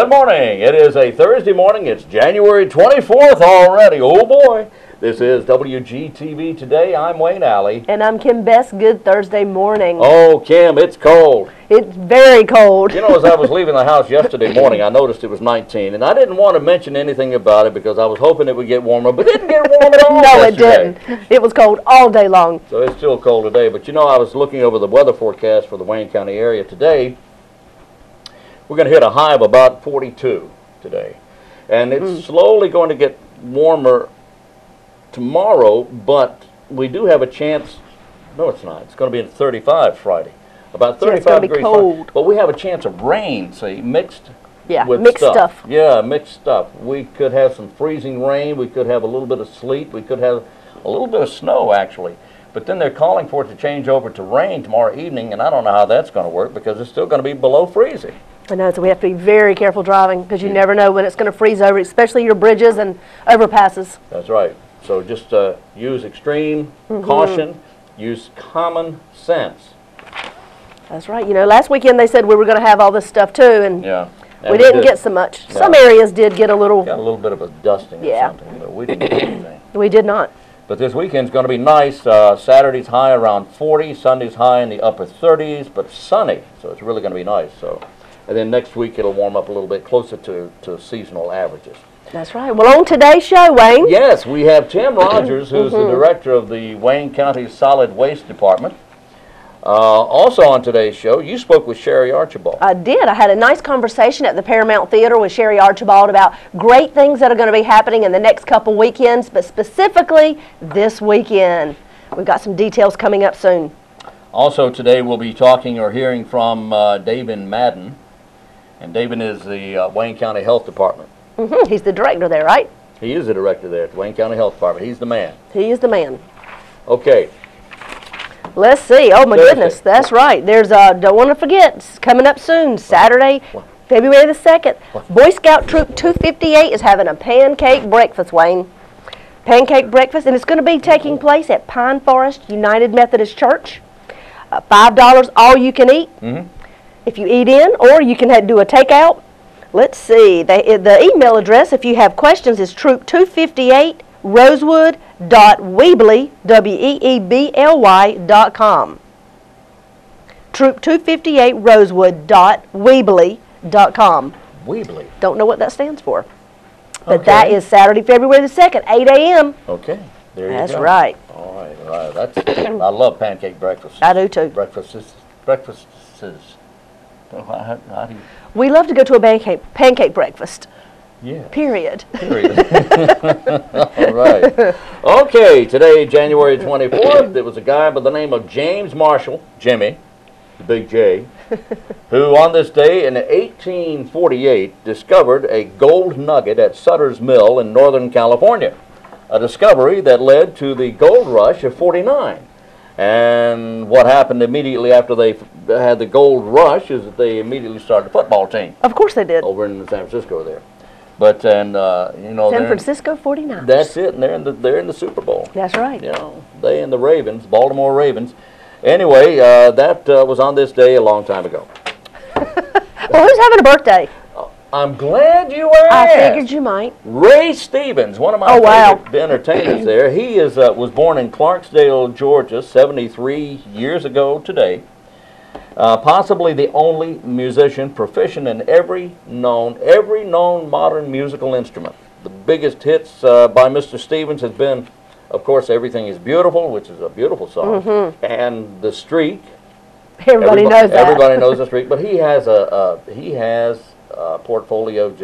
Good morning. It is a Thursday morning. It's January 24th already. Oh boy. This is WGTV Today. I'm Wayne Alley. And I'm Kim Best. Good Thursday morning. Oh, Kim, it's cold. It's very cold. You know, as I was leaving the house yesterday morning, I noticed it was 19, and I didn't want to mention anything about it because I was hoping it would get warmer, but it didn't get warm at all. No, yesterday. It didn't. It was cold all day long. So it's still cold today. But you know, I was looking over the weather forecast for the Wayne County area today. We're going to hit a high of about 42 today. And it's slowly going to get warmer tomorrow, but we do have a chance. No, it's not. It's going to be at 35 Friday. About 35 degrees. Cold. But we have a chance of rain, see, mixed with mixed stuff. Yeah, mixed stuff. We could have some freezing rain. We could have a little bit of sleet. We could have a little bit of snow, actually. But then they're calling for it to change over to rain tomorrow evening, and I don't know how that's going to work because it's still going to be below freezing. I know, so we have to be very careful driving because you never know when it's going to freeze over, especially your bridges and overpasses. That's right. So just use extreme caution, use common sense. That's right. You know, last weekend they said we were going to have all this stuff too, and we didn't get so much. No. Some areas did get a little. Got a little bit of a dusting or something, but we didn't get anything. We did not. But this weekend's going to be nice. Saturday's high around 40, Sunday's high in the upper 30s, but sunny, so it's really going to be nice. So, and then next week it'll warm up a little bit closer to seasonal averages. That's right. Well, on today's show, Wayne. Yes, we have Tim Rogers, who's the director of the Wayne County Solid Waste Department. Also on today's show, you spoke with Sherry Archibald. I did. I had a nice conversation at the Paramount Theater with Sherry Archibald about great things that are going to be happening in the next couple weekends, but specifically this weekend. We've got some details coming up soon. Also today we'll be talking or hearing from DAVIN MADDEN, and DAVIN is the Wayne County Health Department. He's the director there, right? He is the director there at the Wayne County Health Department. He's the man. He is the man. Okay. Let's see. Oh, my goodness. That's right. There's, don't want to forget, it's coming up soon, Saturday, February the 2nd. Boy Scout Troop 258 is having a pancake breakfast, Wayne. Pancake breakfast, and it's going to be taking place at Pine Forest United Methodist Church. $5 all you can eat. If you eat in, or you can do a takeout. Let's see. The email address, if you have questions, is troop258rosewood.weebly, WEEBLY.com. troop258rosewood.weebly.com. Weebly. Don't know what that stands for. But that is Saturday, February the 2nd, 8 a.m. Okay. There you go. That's right. All right. All right. I love pancake breakfast. I do too. Breakfasts. How do you? We love to go to a pancake breakfast. Yeah. Period. All right. Okay, today, January 24th, there was a guy by the name of James Marshall, Jimmy, the big J, who on this day in 1848 discovered a gold nugget at Sutter's Mill in Northern California, a discovery that led to the gold rush of '49. And what happened immediately after they had the gold rush is that they immediately started a football team. Of course they did. Over in San Francisco there. But, and, you know. San Francisco 49ers. That's it, and they're in the Super Bowl. That's right. You know, they and the Ravens, Baltimore Ravens. Anyway, that was on this day a long time ago. Well, who's having a birthday? I'm glad you asked. I figured you might. Ray Stevens, one of my favorite entertainers there. He was born in Clarksdale, Georgia, 73 years ago today. Possibly the only musician proficient in every known modern musical instrument. The biggest hits by Mr. Stevens has been, of course, Everything is Beautiful, which is a beautiful song, and The Streak. Everybody knows that. Everybody knows The Streak, but he has a portfolio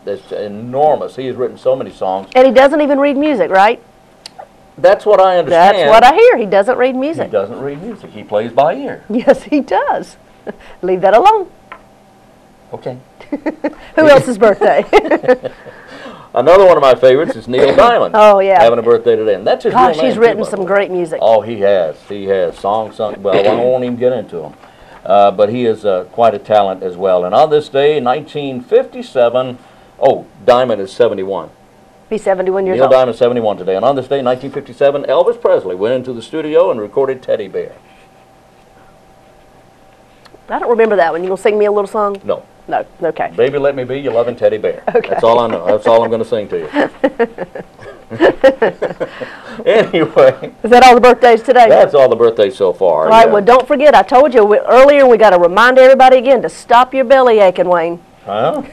that's enormous. He has written so many songs. And he doesn't even read music, right? That's what I understand. That's what I hear. He doesn't read music. He doesn't read music. He plays by ear. Yes, he does. Leave that alone. Okay. Who else's birthday? Another one of my favorites is Neil Diamond. Oh, yeah. Having a birthday today. And that's his real name. He's written some great music. Oh, he has. He has. Songs sung. Well, I won't even get into them. But he is quite a talent as well. And on this day, 1957, Diamond is 71. He's 71 years Neil old. Diamond is 71 today. And on this day, 1957, Elvis Presley went into the studio and recorded Teddy Bear. I don't remember that one. You gonna sing me a little song? No. No. Okay. Baby, let me be your loving teddy bear. Okay. That's all I know. That's all I'm going to sing to you. Anyway. Is that all the birthdays today? That's all the birthdays so far. All right, yeah. well, don't forget, I told you earlier, we got to remind everybody again to stop your belly aching, Wayne. Huh?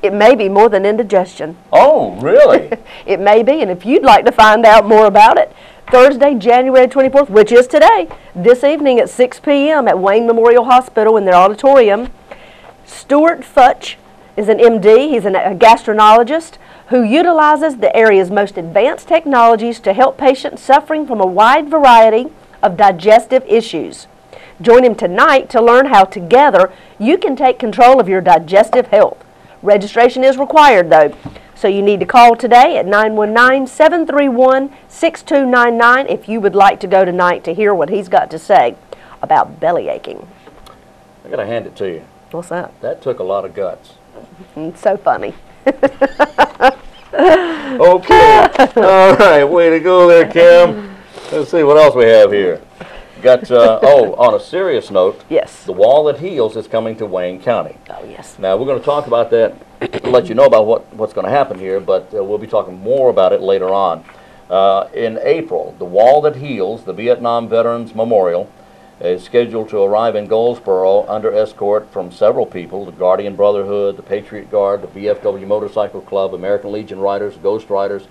It may be more than indigestion. Oh, really? It may be, and if you'd like to find out more about it, Thursday, January 24th, which is today, this evening at 6 p.m. at Wayne Memorial Hospital in their auditorium, Stuart Futch is an MD. He's a gastroenterologist who utilizes the area's most advanced technologies to help patients suffering from a wide variety of digestive issues. Join him tonight to learn how together you can take control of your digestive health. Registration is required, though, so you need to call today at 919-731-6299 if you would like to go tonight to hear what he's got to say about belly aching. I got to hand it to you. What's that? That took a lot of guts. It's so funny. Okay. All right. Way to go there, Kim. Let's see what else we have here. Got, on a serious note, Yes. The Wall That Heals is coming to Wayne County. Oh, yes. Now, we're going to talk about that, let you know about what's going to happen here, but we'll be talking more about it later on. In April, The Wall That Heals, the Vietnam Veterans Memorial, is scheduled to arrive in Goldsboro under escort from several people: the Guardian Brotherhood, the Patriot Guard, the VFW Motorcycle Club, American Legion Riders, Ghost Riders,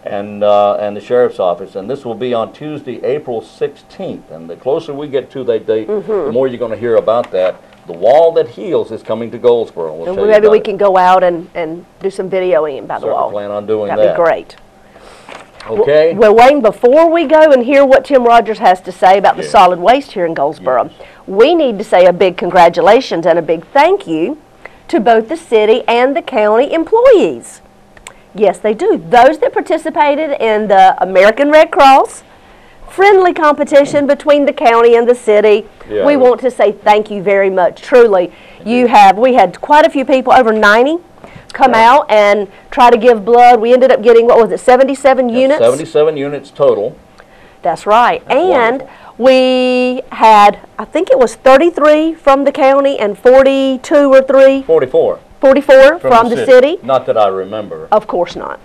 and the Sheriff's Office. And this will be on Tuesday, April 16th. And the closer we get to that date, the more you're going to hear about that. The Wall That Heals is coming to Goldsboro. We'll And maybe we can go out and do some videoing about the wall. plan on doing that. That'd be great. Okay. Well, Wayne, before we go and hear what Tim Rogers has to say about the solid waste here in Goldsboro, we need to say a big congratulations and a big thank you to both the city and the county employees. Yes, they do. Those that participated in the American Red Cross friendly competition between the county and the city. Yeah. We want to say thank you very much. Truly, we had quite a few people, over 90, come out and try to give blood. We ended up getting, 77 units? 77 units total. That's right. That's and wonderful. we had, I think it was 33 from the county and 42 or 3? 44. 44 from the city? Not that I remember. Of course not.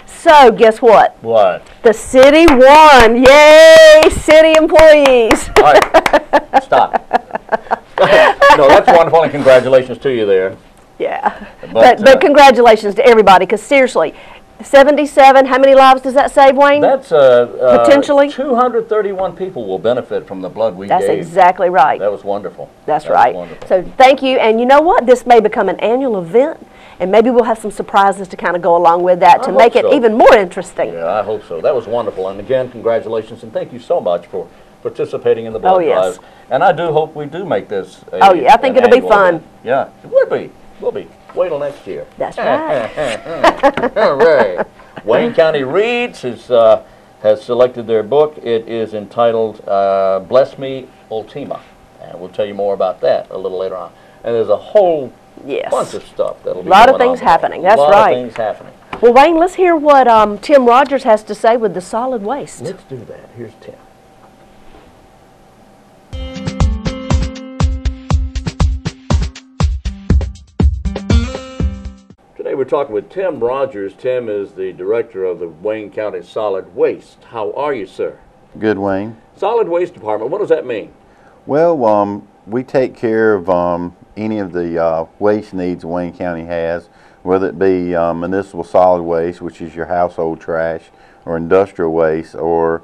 So, guess what? What? The city won. Yay, city employees. All right. Stop. No, that's wonderful, and congratulations to you there. Yeah. But, But congratulations to everybody, because seriously, 77, how many lives does that save, Wayne? That's potentially 231 people will benefit from the blood we That's gave. exactly right. That was wonderful. That's That right. was wonderful. So thank you, and you know what? This may become an annual event, and maybe we'll have some surprises to kind of go along with that I to hope make it so. even more interesting. Yeah, I hope so. That was wonderful, and again, congratulations, and thank you so much for participating in the blood yes. drive. And I do hope we do make this. Oh, yeah, I think it'll be fun. Yeah, it will be. Will be. Wait till next year. That's right. All right. Wayne County Reads has selected their book. It is entitled Bless Me Ultima. And we'll tell you more about that a little later on. And there's a whole bunch of stuff that'll be A lot going of things on happening. today. That's right. A lot of things happening. Well, Wayne, let's hear what Tim Rogers has to say with the solid waste. Let's do that. Here's Tim. Today we're talking with Tim Rogers. Tim is the director of the Wayne County Solid Waste. How are you, sir? Good, Wayne. Solid Waste Department, what does that mean? Well, we take care of any of the waste needs Wayne County has, whether it be municipal solid waste, which is your household trash, or industrial waste, or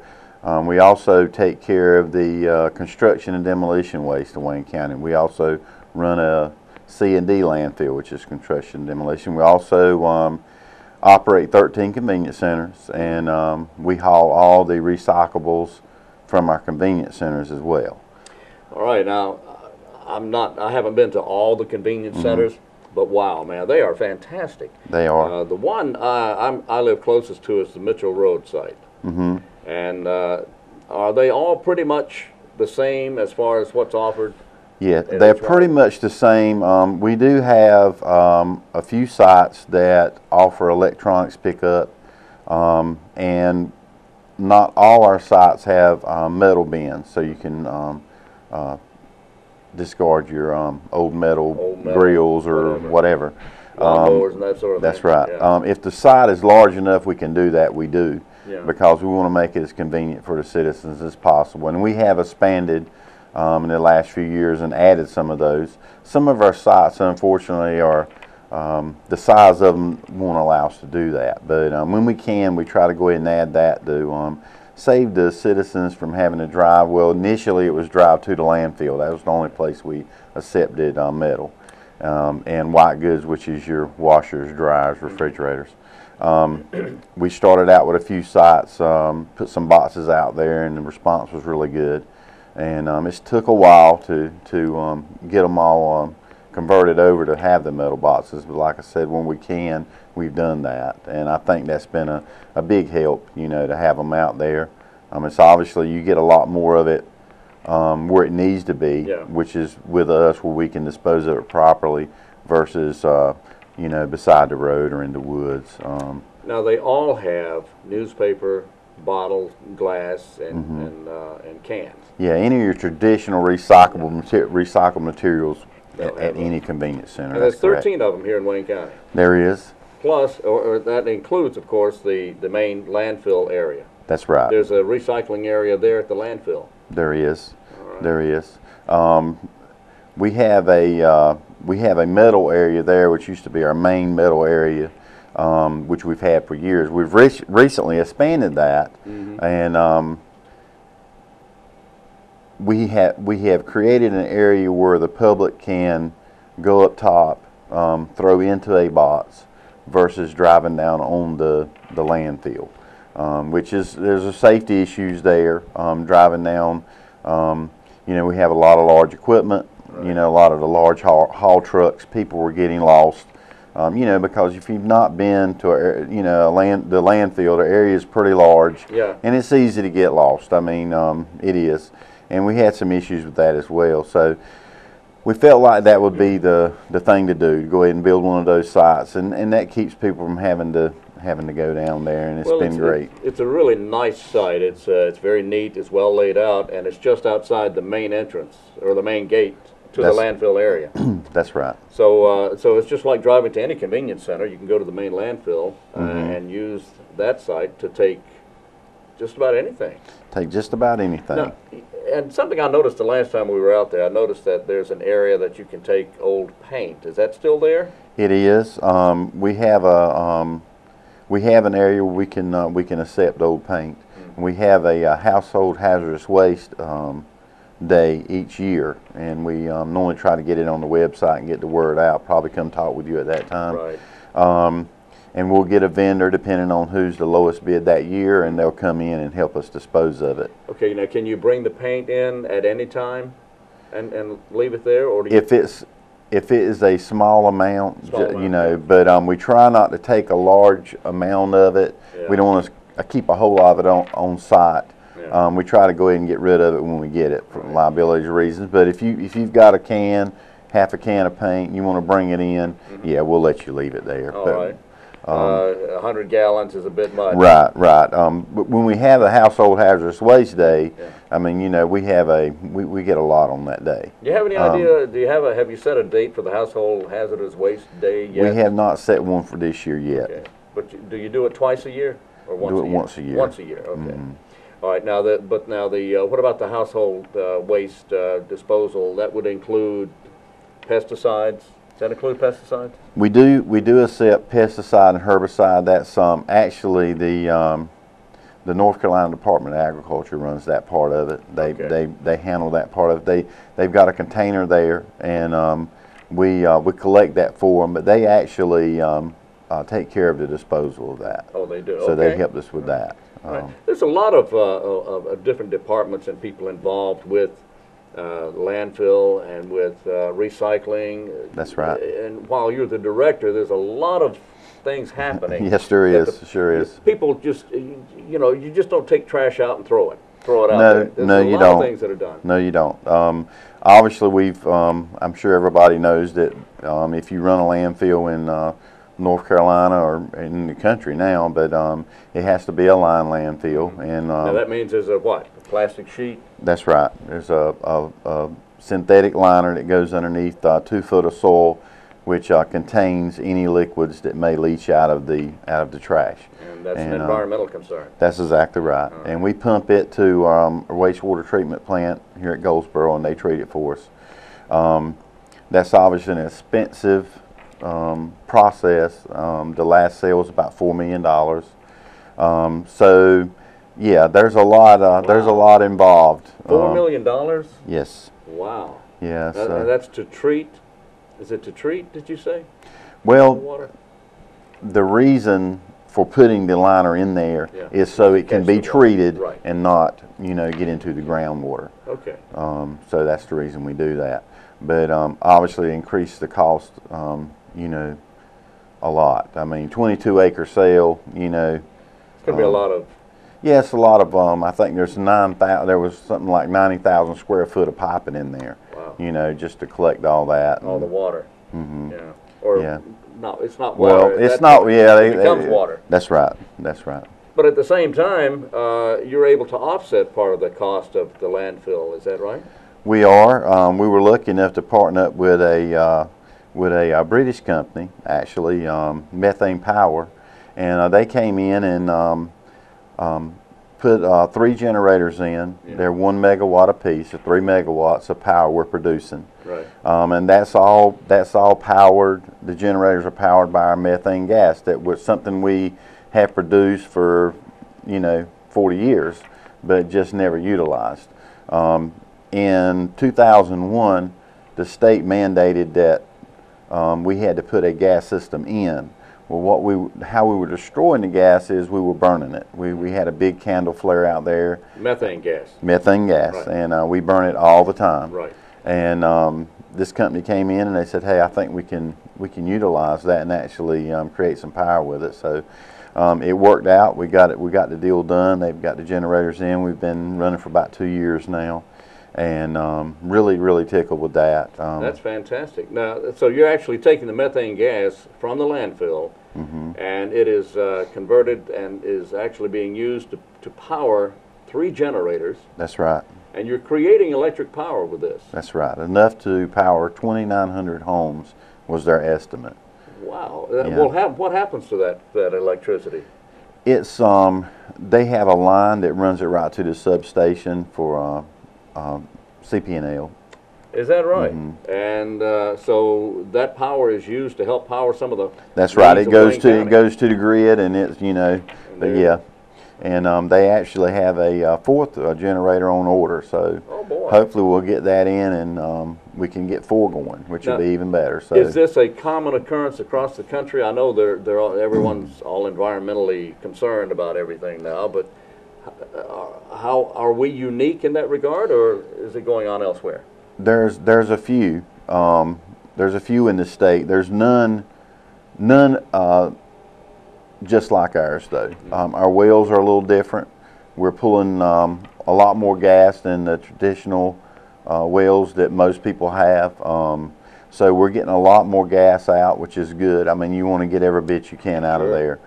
we also take care of the construction and demolition waste in Wayne County. We also run a C&D landfill, which is construction and demolition. We also operate 13 convenience centers, and we haul all the recyclables from our convenience centers as well. All right, now I haven't been to all the convenience centers, but wow, man, they are fantastic. They are. The one I live closest to is the Mitchell Road site. And are they all pretty much the same as far as what's offered? Yeah, they're pretty much the same. We do have a few sites that offer electronics pickup, and not all our sites have metal bins, so you can discard your old metal grills or whatever. Lawnmowers and that sort of thing. That's right. Yeah. If the site is large enough, we can do that. We do, because we want to make it as convenient for the citizens as possible. And we have expanded in the last few years and added some of those. Some of our sites, unfortunately, are the size of them won't allow us to do that. But when we can, we try to go ahead and add that to save the citizens from having to drive. Well, initially it was drive to the landfill. That was the only place we accepted metal. And white goods, which is your washers, dryers, refrigerators. We started out with a few sites, put some boxes out there, and the response was really good. And it took a while to get them all converted over to have the metal boxes. But like I said, when we can, we've done that. And I think that's been a big help, you know, to have them out there. It's obviously you get a lot more of it where it needs to be, which is with us where we can dispose of it properly versus, you know, beside the road or in the woods. Now they all have newspaper, bottles, glass, and cans. Yeah, any of your traditional recycled materials at any convenience center. And there's 13 of them here in Wayne County. There is. Plus, or that includes, of course, the main landfill area. That's right. There's a recycling area there at the landfill. There is. Right. There is. We have a metal area there, which used to be our main metal area, which we've had for years. We've recently expanded that, and we have created an area where the public can go up top, throw into a box, versus driving down on the landfill, which is there's a safety issues there. Driving down, you know, we have a lot of large equipment. You know, a lot of the large haul trucks. People were getting lost. You know, because if you've not been to the landfill, the area is pretty large, and it's easy to get lost. I mean, it is, and we had some issues with that as well. So we felt like that would be the thing to do, to go ahead and build one of those sites, and that keeps people from having to go down there, and it's been great. It's a really nice site. It's very neat. It's well laid out, and it's just outside the main entrance or the main gate to the landfill area. That's right. So so it's just like driving to any convenience center. You can go to the main landfill and use that site to take just about anything. Take just about anything. Now, and something I noticed the last time we were out there, I noticed that there's an area that you can take old paint. Is that still there? It is. We have an area where we can accept old paint. We have a household hazardous waste day each year, and we normally try to get it on the website and get the word out. Probably come talk with you at that time. Right. And we'll get a vendor depending on who's the lowest bid that year, and they'll come in and help us dispose of it. Okay. Now, can you bring the paint in at any time and leave it there, or do you? If it is a small amount, you know, but we try not to take a large amount of it. We don't want to keep a whole lot of it on site. We try to go ahead and get rid of it when we get it for liability reasons. But if you've got a can, half a can of paint, and you want to bring it in, yeah, we'll let you leave it there. All right. 100 gallons is a bit much. Right, right. But when we have a household hazardous waste day, I mean, you know, we get a lot on that day. Do you have any idea? Have you set a date for the household hazardous waste day yet? We have not set one for this year yet. Okay. But do you do it twice a year or once a year? Once a year. Once a year. Okay. All right. Now what about the household waste disposal? That would include pesticides. Does that include pesticides? We do accept pesticide and herbicide. That's actually the North Carolina Department of Agriculture runs that part of it. They handle that part of it. They've got a container there, and we collect that for them. But they actually take care of the disposal of that. Oh, they do. So they help us with that. Right. There's a lot of different departments and people involved with landfill and with recycling. That's right. And while you're the director, there's a lot of things happening. Yes, there is. Sure is. People just, you know, you just don't take trash out and throw it out there. There's you a lot of things that are done. No, you don't. Obviously, I'm sure everybody knows that if you run a landfill in North Carolina or in the country now, but it has to be a line landfill. And now that means there's a what? A plastic sheet? That's right. There's a synthetic liner that goes underneath 2 foot of soil, which contains any liquids that may leach out of the trash. And that's an environmental concern. That's exactly right. And we pump it to a wastewater treatment plant here at Goldsboro, and they treat it for us. That's obviously an expensive process. The last sale was about $4 million. So, yeah, there's a lot. There's a lot involved. $4 million? Yes. Wow. Yes. That's to treat. Is it to treat? Did you say? Well, water? The reason for putting the liner in there is so it can be treated and not, get into the groundwater. Okay. So that's the reason we do that. But obviously increase the cost, a lot. I mean, 22-acre sale, It's going to be a lot of... Yes, a lot of I think there's 9,000. There was something like 90,000 square foot of piping in there. Wow. Just to collect all that. All the water. Mm-hmm. Yeah. Or yeah. No, it's not water. Well, it's not. Yeah, it becomes water. That's right. That's right. But at the same time, you're able to offset part of the cost of the landfill. Is that right? We are. We were lucky enough to partner up with a British company, actually, Methane Power, and they came in and put 3 generators in. Yeah. They're 1 megawatt apiece, so 3 megawatts of power we're producing. Right. And that's all powered. The generators are powered by our methane gas. That was something we have produced for 40 years, but just never utilized. In 2001, the state mandated that we had to put a gas system in. Well, how we were destroying the gas is we were burning it. We had a big candle flare out there. Methane gas. Methane gas, right. And we burn it all the time. Right. And this company came in and they said, "Hey, I think we can utilize that and actually create some power with it." So it worked out. We got the deal done. They've got the generators in. We've been running for about 2 years now. And really tickled with that. That's fantastic. Now, so you're actually taking the methane gas from the landfill, and it is converted and is actually being used to power 3 generators. That's right. And you're creating electric power with this. That's right. Enough to power 2,900 homes was their estimate. Wow. Yeah. Well, what happens to that electricity? It's they have a line that runs it right to the substation for CP&L. Is that right? And so that power is used to help power some of the. That's right. It goes to the grid, and it's but yeah, and they actually have a 4th generator on order. So hopefully we'll get that in, and we can get 4 going, which will be even better. So is this a common occurrence across the country? I know everyone's all environmentally concerned about everything now, but. How are we unique in that regard, or is it going on elsewhere? There's a few. There's a few in the state. There's none just like ours though. Our wells are a little different. We're pulling a lot more gas than the traditional wells that most people have. So we're getting a lot more gas out, which is good. I mean, you want to get every bit you can out of there.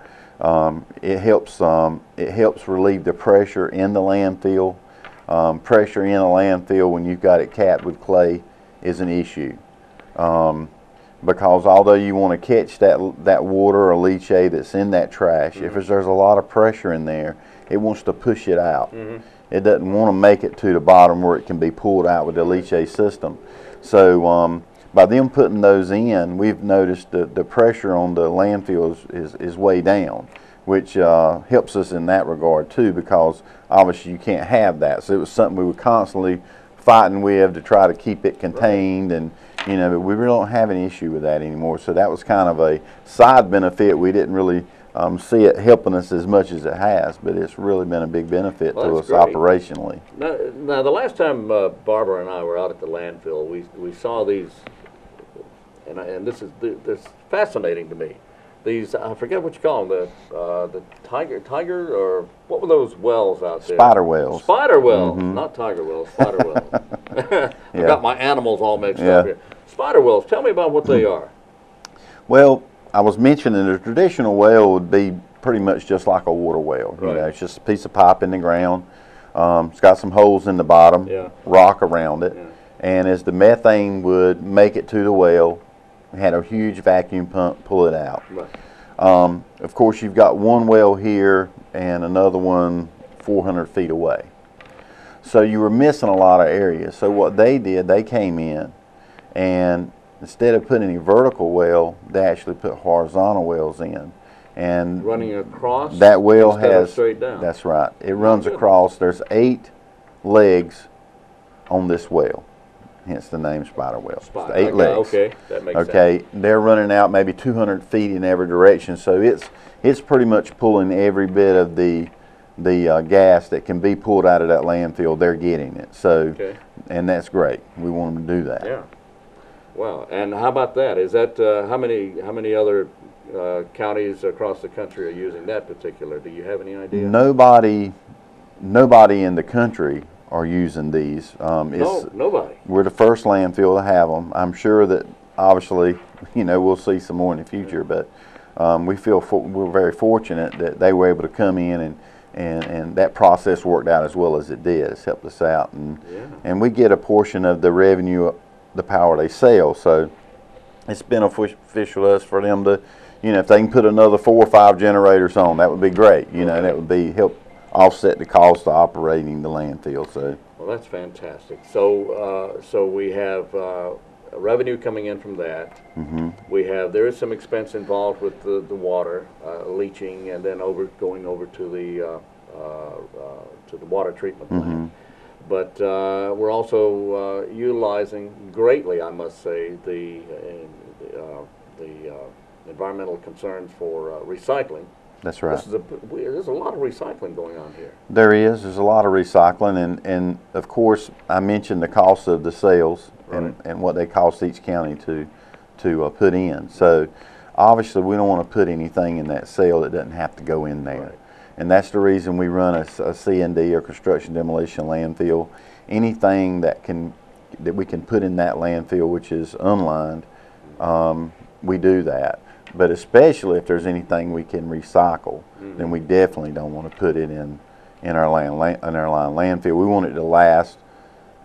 It helps relieve the pressure in the landfill. Pressure in a landfill when you've got it capped with clay is an issue, because although you want to catch that water or leachate that's in that trash, if there's a lot of pressure in there, it wants to push it out. It doesn't want to make it to the bottom where it can be pulled out with the leachate system. So by them putting those in, we've noticed the pressure on the landfill is way down, which helps us in that regard too, because obviously you can't have that. So it was something we were constantly fighting with to try to keep it contained, and but we really don't have any issue with that anymore. So that was kind of a side benefit. We didn't really see it helping us as much as it has, but it's really been a big benefit to us operationally. Now the last time Barbara and I were out at the landfill, we saw these. And this is fascinating to me. These, I forget what you call them, the tiger, or what were those wells out there? Spider wells. Spider wells, not tiger wells, spider wells. I've got my animals all mixed up here. Spider wells, tell me about what they are. Well, I was mentioning a traditional well would be pretty much just like a water well. Right. It's just a piece of pipe in the ground. It's got some holes in the bottom, rock around it. and as the methane would make it to the well, it had a huge vacuum pump pull it out. Right. Of course, you've got one well here and another one 400 feet away. So you were missing a lot of areas. So what they did, they came in, and instead of putting a vertical well, they actually put horizontal wells in. And running across that well instead has of straight down. That's right. It runs across. There's 8 legs on this well, hence the name spider well. It's 8 legs. Okay, that makes sense. Okay, they're running out maybe 200 feet in every direction, so it's pretty much pulling every bit of the gas that can be pulled out of that landfill. They're getting it. So, and that's great. We want them to do that. Yeah. Wow. And how about that? Is that how many other counties across the country are using that particular? Do you have any idea? Nobody in the country are using these. No, nobody. We're the first landfill to have them. I'm sure that obviously, we'll see some more in the future, but we feel we're very fortunate that they were able to come in and that process worked out as well as it did. It's helped us out, and we get a portion of the revenue, the power they sell. So it's beneficial to us for them to, if they can put another 4 or 5 generators on, that would be great. That would be help offset the cost of operating the landfill. So. Well, that's fantastic. So so we have revenue coming in from that. There is some expense involved with the water leaching, and then going over to the water treatment plant. But we're also utilizing greatly, I must say, the environmental concerns for recycling. That's right. There's a lot of recycling going on here. There's a lot of recycling, and of course I mentioned the cost of the sales and what they cost each county to put in. So obviously we don't want to put anything in that sale that doesn't have to go in there. And that's the reason we run a C&D, or construction demolition landfill. Anything that we can put in that landfill which is unlined, we do that. But especially if there's anything we can recycle, then we definitely don't want to put it in our landfill. We want it to last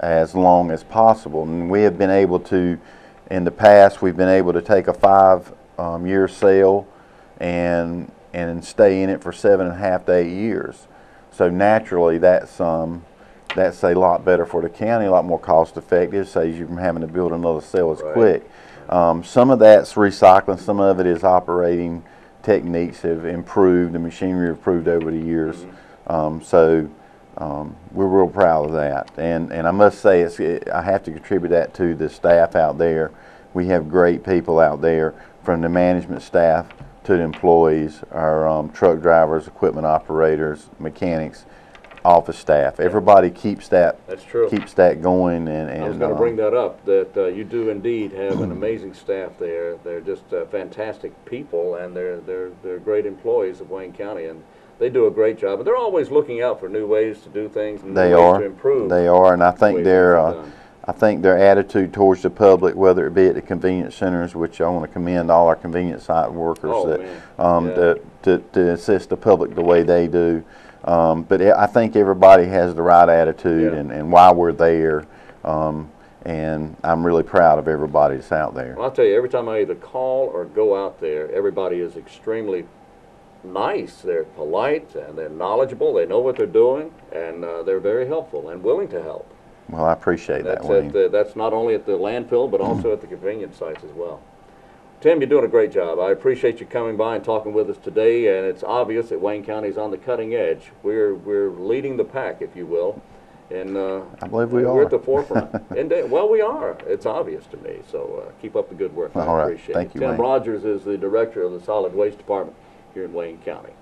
as long as possible. And we have been able to, in the past, we've been able to take a 5-year sale and stay in it for 7.5 to 8 years. So naturally, that's a lot better for the county, a lot more cost effective, saves you from having to build another cell as quick. Some of that's recycling, some of it is operating techniques have improved, the machinery improved over the years. So we're real proud of that. And I must say, I have to contribute that to the staff out there. We have great people out there, from the management staff to the employees, our truck drivers, equipment operators, mechanics, office staff. Everybody keeps that. That's true. Keeps that going. And I was going to bring that up. That you do indeed have an amazing staff there. They're just fantastic people, and they're great employees of Wayne County, and they do a great job. And they're always looking out for new ways to do things and new ways to improve. They are, and I think their attitude towards the public, whether it be at the convenience centers, which I want to commend all our convenience site workers to assist the public the way they do. But I think everybody has the right attitude and why we're there, and I'm really proud of everybody that's out there. Well, I'll tell you, every time I either call or go out there, everybody is extremely nice. They're polite and they're knowledgeable. They know what they're doing, and they're very helpful and willing to help. Well, I appreciate that, Wayne. That's not only at the landfill, but also at the convenience sites as well. Tim, you're doing a great job. I appreciate you coming by and talking with us today, and it's obvious that Wayne County is on the cutting edge. We're leading the pack, if you will, and I believe we are. We're at the forefront. Well, we are. It's obvious to me. So keep up the good work. All right. Appreciate Thank it. you, Tim Wayne. Rogers is the director of the Solid Waste Department here in Wayne County.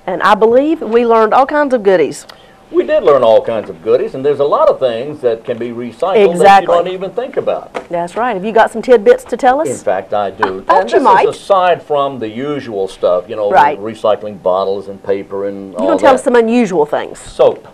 And I believe we learned all kinds of goodies. We did learn all kinds of goodies, and there's a lot of things that can be recycled that you don't even think about. That's right. Have you got some tidbits to tell us? In fact, I do. And you might. Is aside from the usual stuff, recycling bottles and paper and all that. You're going to tell us some unusual things. Soap.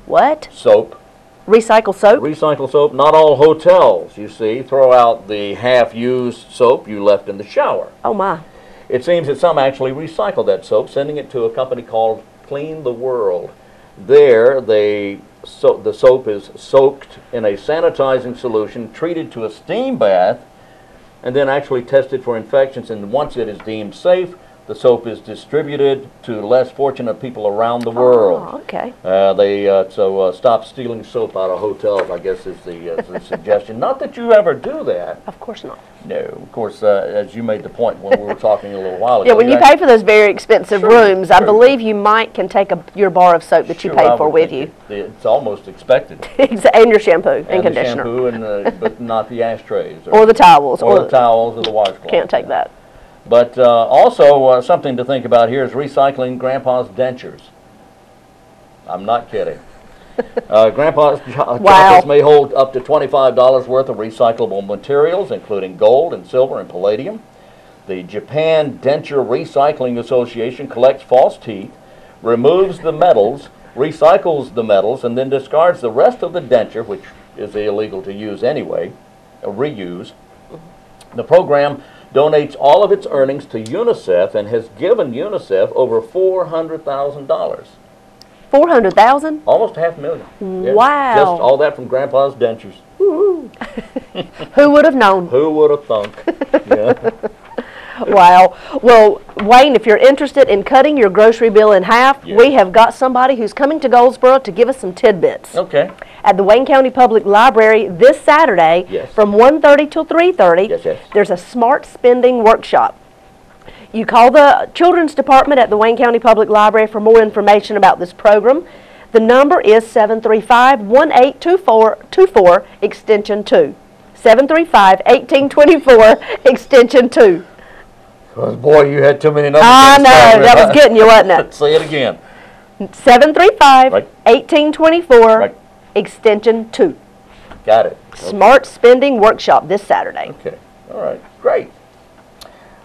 What? Soap. Recycle soap? Recycle soap. Not all hotels, you see, throw out the half-used soap you left in the shower. Oh, my. It seems that some actually recycle that soap, sending it to a company called Clean the World. There, the soap is soaked in a sanitizing solution, treated to a steam bath, and then actually tested for infections. And once it is deemed safe, the soap is distributed to less fortunate people around the world. Oh, okay. So stop stealing soap out of hotels, I guess, is the suggestion. Not that you ever do that. Of course not. No, of course, as you made the point when we were talking a little while ago. Yeah, when you pay for those very expensive rooms, I believe you can take your bar of soap that you paid for with you. It's almost expected. And your shampoo and conditioner. The shampoo, but not the ashtrays. Or the towels. Or the towels or the washcloth. Can't take that. But also something to think about here is recycling Grandpa's dentures. I'm not kidding. Grandpa's chocolates may hold up to $25 worth of recyclable materials, including gold and silver and palladium. The Japan Denture Recycling Association collects false teeth, removes the metals, recycles the metals, and then discards the rest of the denture, which is illegal to use anyway, reuse. The program donates all of its earnings to UNICEF and has given UNICEF over $400,000. 400,000? Almost $500,000. Yeah. Wow. Just all that from Grandpa's dentures. Who would have known? Who would have thunk? Yeah. Wow. Well, Wayne, if you're interested in cutting your grocery bill in half, we have got somebody who's coming to Goldsboro to give us some tidbits. Okay. At the Wayne County Public Library this Saturday from 1:30 till 3:30, there's a smart spending workshop. You call the Children's Department at the Wayne County Public Library for more information about this program. The number is 735-1824, extension 2. 735-1824, extension 2. Because, boy, you had too many numbers. I know, that was getting you, wasn't it? Say it again. 735-1824, extension 2. Got it. Smart Spending Workshop this Saturday. Okay. All right. Great.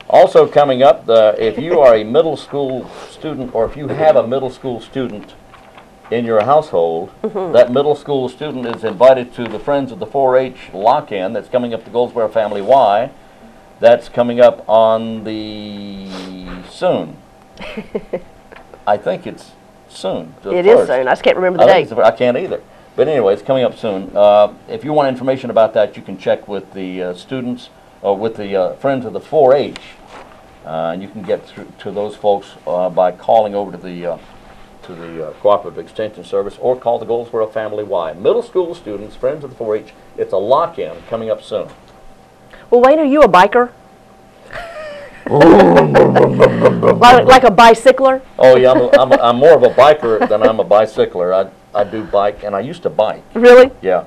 Also coming up, if you are a middle school student, or if you have a middle school student in your household, that middle school student is invited to the Friends of the 4-H lock-in that's coming up to Goldsboro Family Y. That's coming up on the soon. I think it's soon. It is soon. I just can't remember the date. I can't either. But anyway, it's coming up soon. If you want information about that, you can check with the students or with the Friends of the 4-H. And you can get through to those folks by calling over to the Cooperative Extension Service or call the Goldsboro Family Y. Middle school students, Friends of the 4-H, it's a lock-in coming up soon. Well, Wayne, are you a biker? like a bicycler? Oh, yeah, I'm more of a biker than I'm a bicycler. I do bike, and I used to bike. Really? Yeah.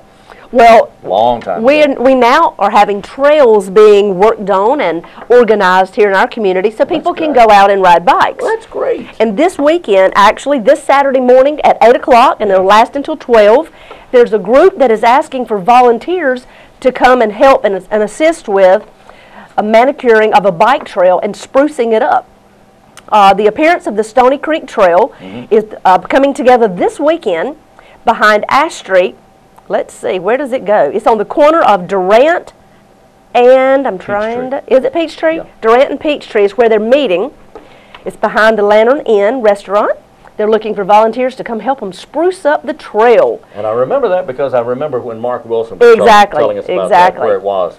Well, long time ago. We now are having trails being worked on and organized here in our community so people can go out and ride bikes. Well, that's great. And this weekend, actually, this Saturday morning at 8 o'clock, and it'll last until 12, there's a group that is asking for volunteers to come and help and assist with a manicuring of a bike trail and sprucing it up. The appearance of the Stony Creek Trail is coming together this weekend behind Ash Street. Let's see, where does it go? It's on the corner of Durant and, is it Peachtree? Yeah. Durant and Peachtree is where they're meeting. It's behind the Lantern Inn restaurant. They're looking for volunteers to come help them spruce up the trail. And I remember that because I remember when Mark Wilson was telling us about that, where it was.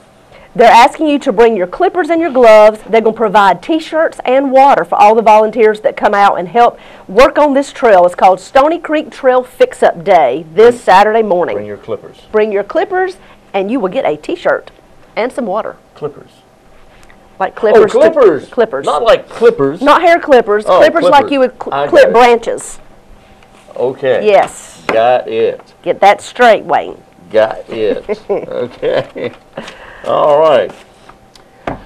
They're asking you to bring your clippers and your gloves. They're going to provide T-shirts and water for all the volunteers that come out and help work on this trail. It's called Stony Creek Trail Fix-Up Day this Saturday morning. Bring your clippers. Bring your clippers, and you will get a T-shirt and some water. Clippers. Like clippers. Oh, clippers. Clippers. Not like clippers. Not hair clippers. Oh, clippers like you would clip branches. Okay. Yes. Got it. Get that straight, Wayne. Got it. Okay. All right.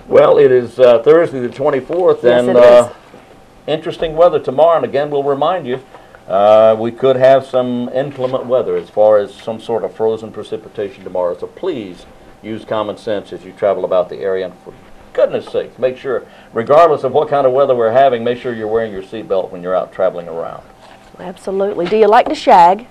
Well, it is Thursday the 24th, and interesting weather tomorrow. And again, we'll remind you, we could have some inclement weather as far as some sort of frozen precipitation tomorrow. So please use common sense as you travel about the area. And for goodness sake, make sure, regardless of what kind of weather we're having, make sure you're wearing your seatbelt when you're out traveling around. Absolutely. Do you like to shag?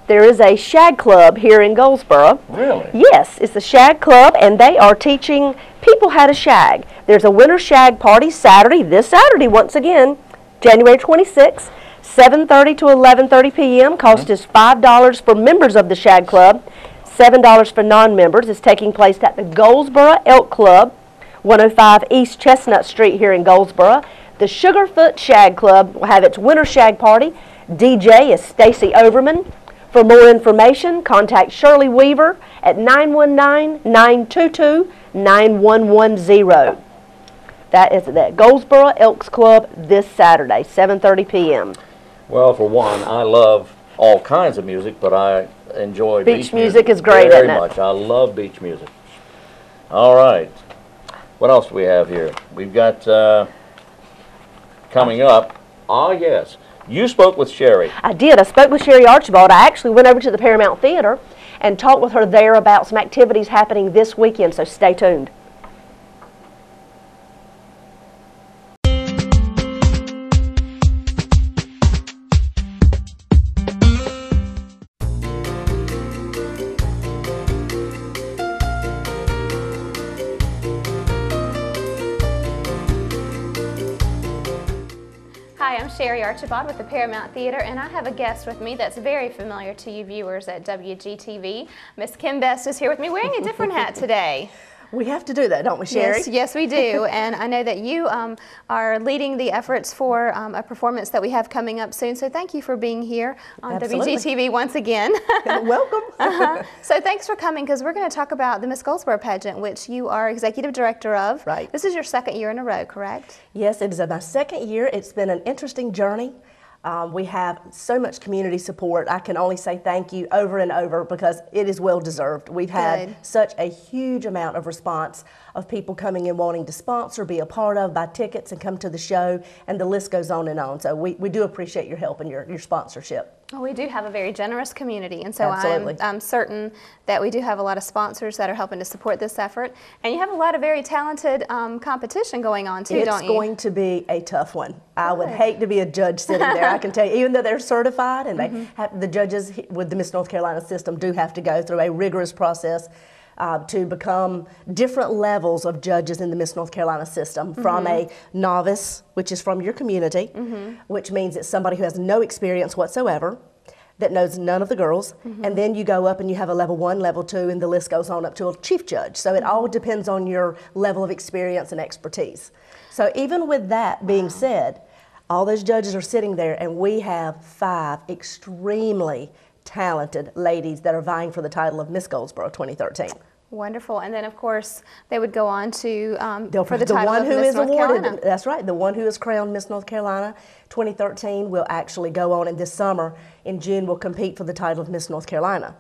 there is a shag club here in Goldsboro. Really? Yes, it's a shag club, and they are teaching people how to shag. There's a winter shag party Saturday, this Saturday once again, January 26th, 7:30 to 11:30 p.m. Cost is $5 for members of the shag club, $7 for non-members. It's taking place at the Goldsboro Elk Club, 105 East Chestnut Street here in Goldsboro. The Sugarfoot Shag Club will have its winter shag party. DJ is Stacy Overman. For more information, contact Shirley Weaver at 919-922-9110. That is at Goldsboro Elks Club this Saturday, 7:30 p.m. Well, for one, I love all kinds of music, but I enjoy beach music is great, very isn't it? much. I love beach music. All right. What else do we have here? We've got coming up. Ah, yes. You spoke with Sherry. I did. I spoke with Sherry Archibald. I actually went over to the Paramount Theater and talked with her there about some activities happening this weekend, so stay tuned. Hi, I'm Sherry Archibald with the Paramount Theater, and I have a guest with me that's very familiar to you viewers at Wgtv. Miss Kim Best is here with me wearing a different hat today. We have to do that, don't we, Sherry? Yes, we do. And I know that you are leading the efforts for a performance that we have coming up soon. So thank you for being here on WGTV once again. Welcome. So thanks for coming, because we're going to talk about the Miss Goldsboro pageant, which you are executive director of. Right. This is your second year in a row, correct? Yes, it is my second year. It's been an interesting journey. We have so much community support. I can only say thank you over and over because it is well deserved. We've had such a huge amount of response of people coming in wanting to sponsor, be a part of, buy tickets and come to the show, and the list goes on and on. So we do appreciate your help and your sponsorship. Well, we do have a very generous community, and so I'm certain that we do have a lot of sponsors that are helping to support this effort. And you have a lot of very talented competition going on too, don't you? It's going to be a tough one. I would hate to be a judge sitting there. I can tell you, even though they're certified and they have, the judges with the Miss North Carolina system do have to go through a rigorous process to become different levels of judges in the Miss North Carolina system, from a novice, which is from your community, which means it's somebody who has no experience whatsoever, that knows none of the girls, and then you go up and you have a level 1, level 2, and the list goes on up to a chief judge. So it all depends on your level of experience and expertise. So even with that being said, all those judges are sitting there, and we have 5 extremely talented ladies that are vying for the title of Miss Goldsboro 2013. Wonderful. And then, of course, they would go on to for the the title one of who Miss is North awarded. Carolina. That's right. The one who is crowned Miss North Carolina 2013 will actually go on, and this summer in June will compete for the title of Miss North Carolina.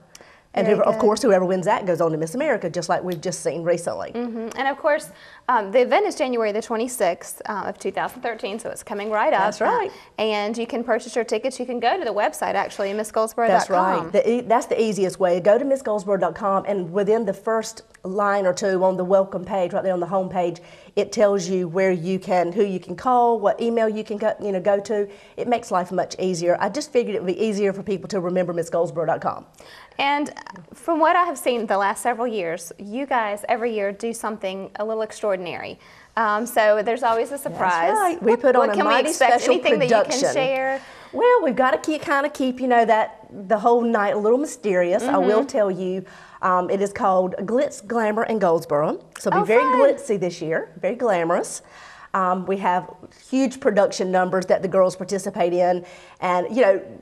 And of course, whoever wins that goes on to Miss America, just like we've just seen recently. And of course, the event is January the 26th of 2013, so it's coming right up. That's right. And you can purchase your tickets. You can go to the website, actually, MissGoldsboro.com. That's right. That's the easiest way. Go to MissGoldsboro.com, and within the first line or two on the welcome page, right there on the home page, it tells you where you can, who you can call, what email you can go to. It makes life much easier. I just figured it would be easier for people to remember MissGoldsboro.com. And from what I have seen the last several years, you guys every year do something a little extraordinary. So there's always a surprise. That's right. We put on a mighty special Anything production. that you can share? Well, we've got to kind of keep the whole night a little mysterious. I will tell you, it is called Glitz, Glamour, and Goldsboro. So it'll be very glitzy this year, very glamorous. We have huge production numbers that the girls participate in. And,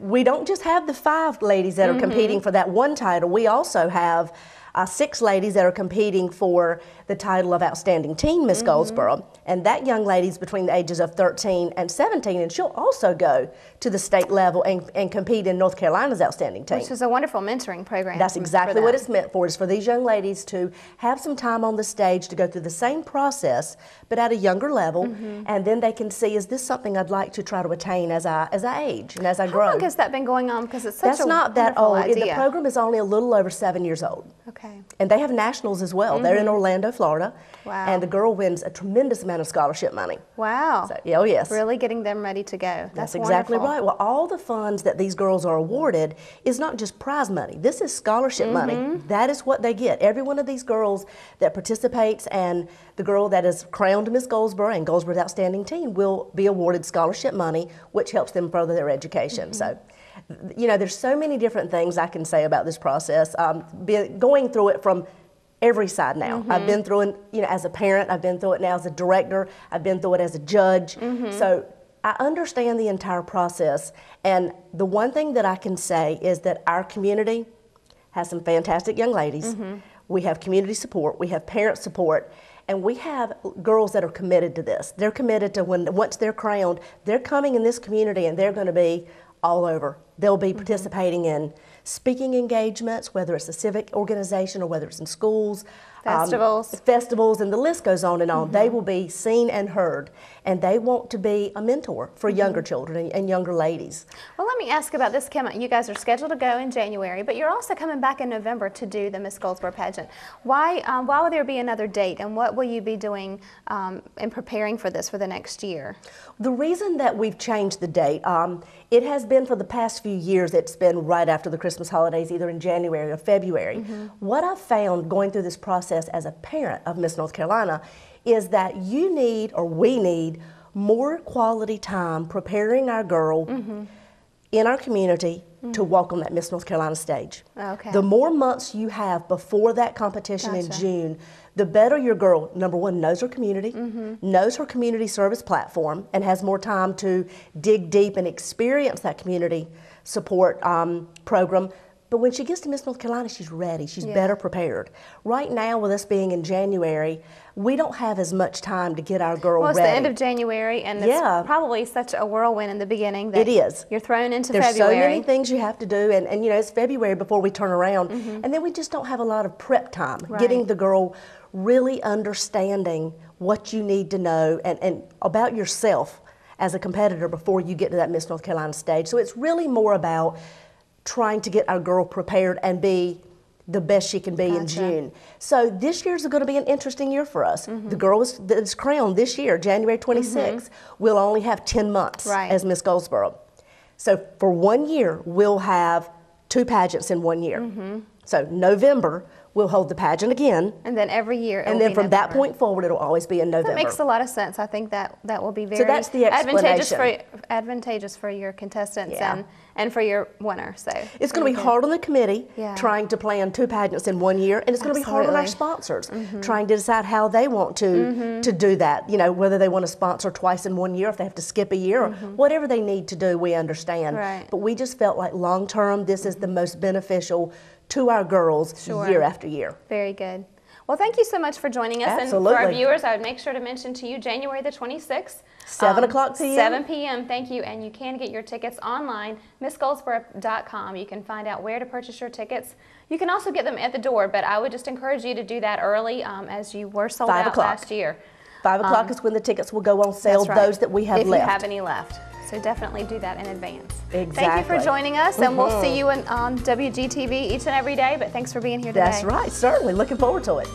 we don't just have the 5 ladies that are competing for that one title. We also have 6 ladies that are competing for the title of Outstanding Teen Miss Goldsboro. And that young lady's between the ages of 13 and 17, and she'll also go to the state level and compete in North Carolina's Outstanding Teen. Which is a wonderful mentoring program. That's exactly what it's meant for, is for these young ladies to have some time on the stage to go through the same process, but at a younger level, and then they can see, is this something I'd like to try to attain as I age and as I grow? How long has that been going on? Because it's such That's not that old. idea. The program is only a little over 7 years old. Okay. Okay. And they have nationals as well. They're in Orlando, Florida. Wow. And the girl wins a tremendous amount of scholarship money. Wow. So, yeah, oh yes. Really getting them ready to go. That's exactly right. Well, all the funds that these girls are awarded is not just prize money. This is scholarship money. That is what they get. Every one of these girls that participates and the girl that is crowned Miss Goldsboro and Goldsboro's Outstanding Teen will be awarded scholarship money, which helps them further their education. So, you know, there's so many different things I can say about this process. Going through it from every side now. I've been through it, you know, as a parent. I've been through it now as a director. I've been through it as a judge. So I understand the entire process. And the one thing that I can say is that our community has some fantastic young ladies. We have community support. We have parent support. And we have girls that are committed to this. They're committed to once they're crowned, they're coming in this community and they're going to be all over. They'll be participating in speaking engagements, whether it's a civic organization or whether it's in schools. Festivals, and the list goes on and on. They will be seen and heard, and they want to be a mentor for younger children and younger ladies. Well, let me ask about this, Kim. You guys are scheduled to go in January, but you're also coming back in November to do the Miss Goldsboro pageant. Why will there be another date, and what will you be doing in preparing for this for the next year? The reason that we've changed the date, it has been for the past few years, it's been right after the Christmas holidays, either in January or February. What I've found going through this process as a parent of Miss North Carolina is that you need, or we need, more quality time preparing our girl in our community to walk on that Miss North Carolina stage. Okay. The more months you have before that competition in June, the better your girl, number one, knows her community, knows her community service platform, and has more time to dig deep and experience that community support program. But when she gets to Miss North Carolina, she's ready. She's better prepared. Right now, with us being in January, we don't have as much time to get our girl ready. Well, it's the end of January, and it's probably such a whirlwind in the beginning that it is. You're thrown into There's February. so many things you have to do, and you know, it's February before we turn around, and then we just don't have a lot of prep time. Getting the girl really understanding what you need to know and about yourself as a competitor before you get to that Miss North Carolina stage. So it's really more about trying to get our girl prepared and be the best she can be in June. So this year's going to be an interesting year for us. The girl that's crowned this year, January 26th, will only have 10 months as Miss Goldsboro. So for 1 year, we'll have 2 pageants in 1 year. So November, we'll hold the pageant again. And then every year and then from that point forward, it'll always be in November. That makes a lot of sense. I think that will be very that's the advantageous for your contestants and for your winner. So it's going to be hard on the committee trying to plan 2 pageants in 1 year, and it's going to be hard on our sponsors trying to decide how they want to do that. You know, whether they want to sponsor twice in 1 year, if they have to skip a year, or whatever they need to do, we understand. But we just felt like long term, this is the most beneficial to our girls year after year. Very good. Well, thank you so much for joining us. Absolutely. And for our viewers, I would make sure to mention to you January the 26th. 7 o'clock p.m. 7 p.m. Thank you. And you can get your tickets online, MissGoldsboro.com. You can find out where to purchase your tickets. You can also get them at the door, but I would just encourage you to do that early as you were sold out last year. 5 o'clock is when the tickets will go on sale, those that we have left. If you have any left. So definitely do that in advance. Exactly. Thank you for joining us, and we'll see you on WGTV each and every day, but thanks for being here today. That's right, certainly. Looking forward to it.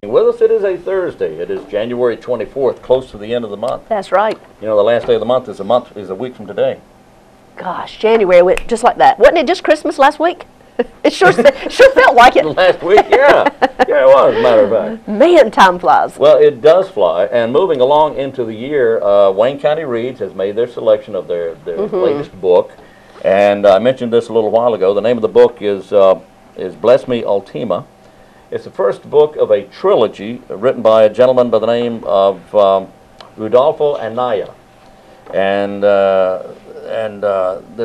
With us, it is a Thursday. It is January 24th, close to the end of the month. That's right. You know, the last day of the month is a week from today. Gosh, January went just like that. Wasn't it just Christmas last week? It sure felt like it. Last week, yeah. Yeah, it was, as a matter of fact. Man, time flies. Well, it does fly. And moving along into the year, Wayne County Reads has made their selection of their latest book. And I mentioned this a little while ago. The name of the book is Bless Me Ultima. It's the first book of a trilogy written by a gentleman by the name of Rudolfo Anaya. And there's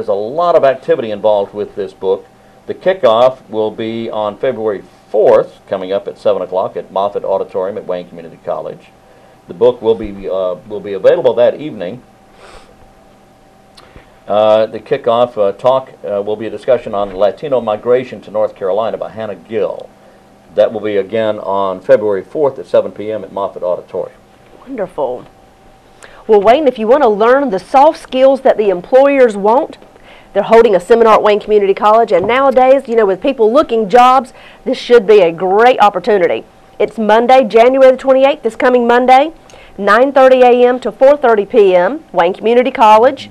a lot of activity involved with this book. The kickoff will be on February 4th, coming up at 7 o'clock at Moffett Auditorium at Wayne Community College. The book will be available that evening. The kickoff talk will be a discussion on Latino migration to North Carolina by Hannah Gill. That will be again on February 4th at 7 p.m. at Moffett Auditorium. Wonderful. Well, Wayne, if you want to learn the soft skills that the employers want, they're holding a seminar at Wayne Community College, and nowadays, you know, with people looking jobs, this should be a great opportunity. It's Monday, January the 28th, this coming Monday, 9:30 a.m. to 4:30 p.m., Wayne Community College.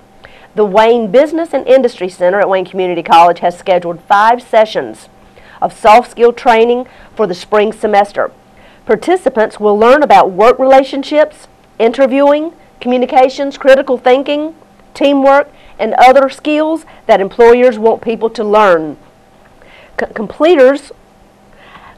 The Wayne Business and Industry Center at Wayne Community College has scheduled 5 sessions of soft skill training for the spring semester. Participants will learn about work relationships, interviewing, communications, critical thinking, teamwork, and other skills that employers want people to learn. Completers